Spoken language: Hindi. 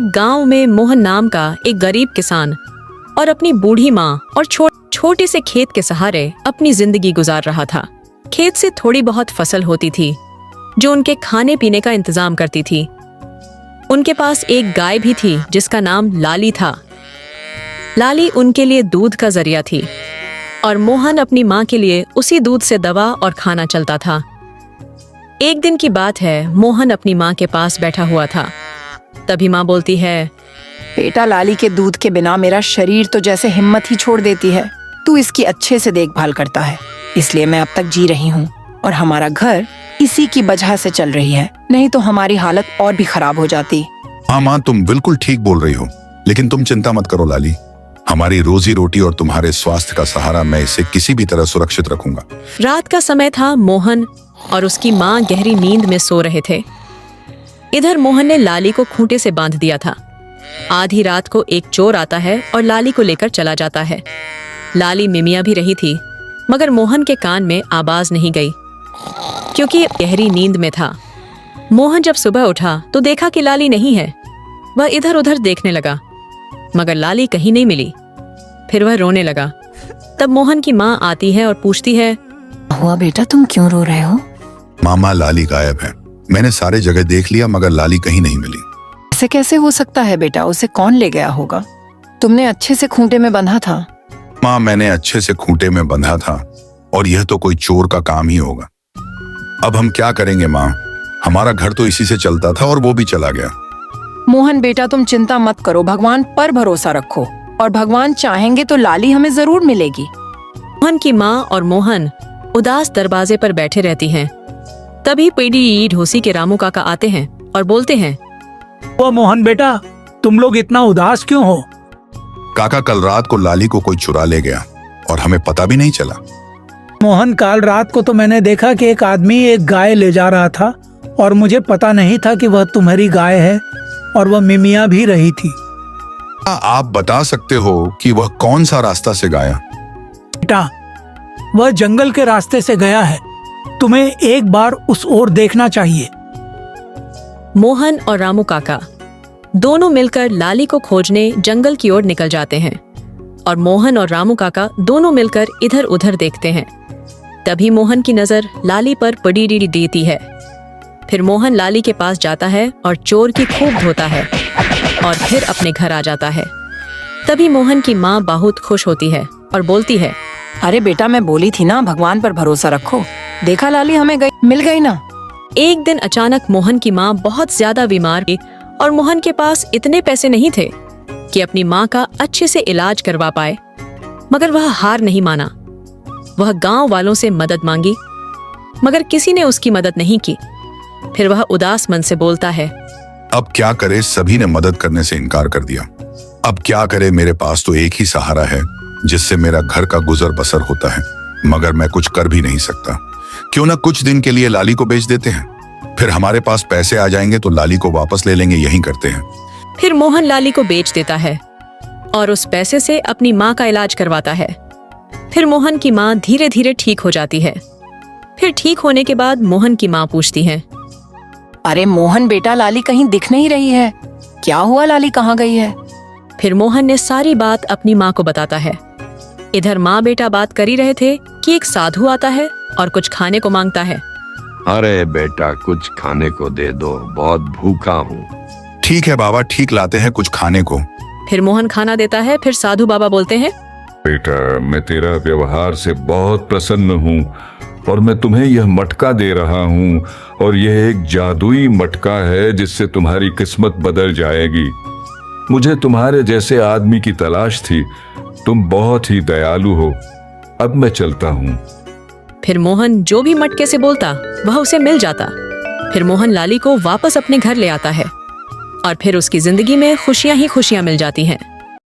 एक गांव में मोहन नाम का एक गरीब किसान और अपनी बूढ़ी माँ और छोटे से खेत के सहारे अपनी जिंदगी गुजार रहा था। खेत से थोड़ी बहुत फसल होती थी जो उनके खाने पीने का इंतजाम करती थी। उनके पास एक गाय भी थी जिसका नाम लाली था। लाली उनके लिए दूध का जरिया थी और मोहन अपनी माँ के लिए उसी दूध से दवा और खाना चलता था। एक दिन की बात है, मोहन अपनी माँ के पास बैठा हुआ था। तभी माँ बोलती है, बेटा, लाली के दूध के बिना मेरा शरीर तो जैसे हिम्मत ही छोड़ देती है। तू इसकी अच्छे से देखभाल करता है, इसलिए मैं अब तक जी रही हूँ और हमारा घर इसी की वजह से चल रही है, नहीं तो हमारी हालत और भी खराब हो जाती। हाँ माँ, तुम बिल्कुल ठीक बोल रही हो, लेकिन तुम चिंता मत करो लाली। हमारी रोजी रोटी और तुम्हारे स्वास्थ्य का सहारा मैं इसे किसी भी तरह सुरक्षित रखूंगा। रात का समय था। मोहन और उसकी माँ गहरी नींद में सो रहे थे। इधर मोहन ने लाली को खूंटे से बांध दिया था। आधी रात को एक चोर आता है और लाली को लेकर चला जाता है। लाली मिमिया भी रही थी, मगर मोहन के कान में आवाज नहीं गई क्योंकि गहरी नींद में था। मोहन जब सुबह उठा तो देखा कि लाली नहीं है। वह इधर उधर देखने लगा, मगर लाली कहीं नहीं मिली। फिर वह रोने लगा। तब मोहन की माँ आती है और पूछती है, हुआ बेटा, तुम क्यों रो रहे हो? मामा, लाली गायब है। मैंने सारे जगह देख लिया मगर लाली कहीं नहीं मिली। ऐसे कैसे हो सकता है बेटा? उसे कौन ले गया होगा? तुमने अच्छे से खूंटे में बंधा था। माँ, मैंने अच्छे से खूंटे में बंधा था और यह तो कोई चोर का काम ही होगा। अब हम क्या करेंगे माँ? हमारा घर तो इसी से चलता था और वो भी चला गया। मोहन बेटा, तुम चिंता मत करो, भगवान पर भरोसा रखो और भगवान चाहेंगे तो लाली हमें जरूर मिलेगी। मोहन की माँ और मोहन उदास दरवाजे पर बैठे रहती हैं। तभी पीडी ढोसी के रामू काका आते हैं और बोलते हैं, वो मोहन बेटा, तुम लोग इतना उदास क्यों हो? काका, कल रात को लाली को कोई चुरा ले गया और हमें पता भी नहीं चला। मोहन, कल रात को तो मैंने देखा कि एक आदमी एक गाय ले जा रहा था और मुझे पता नहीं था कि वह तुम्हारी गाय है और वह मिमिया भी रही थी। आप बता सकते हो कि वह कौन सा रास्ता से गया? बेटा, वह जंगल के रास्ते से गया है। तुम्हें एक बार उस ओर देखना चाहिए। मोहन और रामू काका दोनों मिलकर लाली को खोजने जंगल की ओर निकल जाते हैं और मोहन और रामू काका दोनों मिलकर इधर उधर देखते हैं। तभी मोहन की नजर लाली पर पड़ी देती है। फिर मोहन लाली के पास जाता है और चोर की खूब धोता है और फिर अपने घर आ जाता है। तभी मोहन की माँ बहुत खुश होती है और बोलती है, अरे बेटा, मैं बोली थी ना, भगवान पर भरोसा रखो। देखा, लाली हमें मिल गई ना। एक दिन अचानक मोहन की माँ बहुत ज्यादा बीमार थी और मोहन के पास इतने पैसे नहीं थे कि अपनी माँ का अच्छे से इलाज करवा पाए। मगर वह हार नहीं माना। वह गांव वालों से मदद मांगी, मगर किसी ने उसकी मदद नहीं की। फिर वह उदास मन से बोलता है, अब क्या करे, सभी ने मदद करने से इनकार कर दिया। अब क्या करे, मेरे पास तो एक ही सहारा है जिससे मेरा घर का गुजर बसर होता है, मगर मैं कुछ कर भी नहीं सकता। क्यों ना कुछ दिन के लिए लाली को बेच देते हैं, फिर हमारे पास पैसे आ जाएंगे तो लाली को वापस ले लेंगे। यही करते हैं। फिर मोहन लाली को बेच देता है और उस पैसे से अपनी माँ का इलाज करवाता है। फिर मोहन की माँ धीरे धीरे ठीक हो जाती है। फिर ठीक होने के बाद मोहन की माँ पूछती है, अरे मोहन बेटा, लाली कहीं दिख नहीं रही है। क्या हुआ? लाली कहाँ गई है? फिर मोहन ने सारी बात अपनी माँ को बताता है। इधर माँ बेटा बात कर ही रहे थे कि एक साधु आता है और कुछ खाने को मांगता है। अरे बेटा, कुछ खाने को दे दो, बहुत भूखा हूँ। ठीक है बाबा, ठीक लाते हैं कुछ खाने को। फिर मोहन खाना देता है। फिर साधु बाबा बोलते हैं, बेटा, मैं तेरा व्यवहार से बहुत प्रसन्न हूँ और मैं तुम्हें यह मटका दे रहा हूँ और यह एक जादुई मटका है जिससे तुम्हारी किस्मत बदल जाएगी। मुझे तुम्हारे जैसे आदमी की तलाश थी। तुम बहुत ही दयालु हो। अब मैं चलता हूँ। फिर मोहन जो भी मटके से बोलता वह उसे मिल जाता। फिर मोहन लाली को वापस अपने घर ले आता है और फिर उसकी जिंदगी में खुशियां ही खुशियां मिल जाती हैं।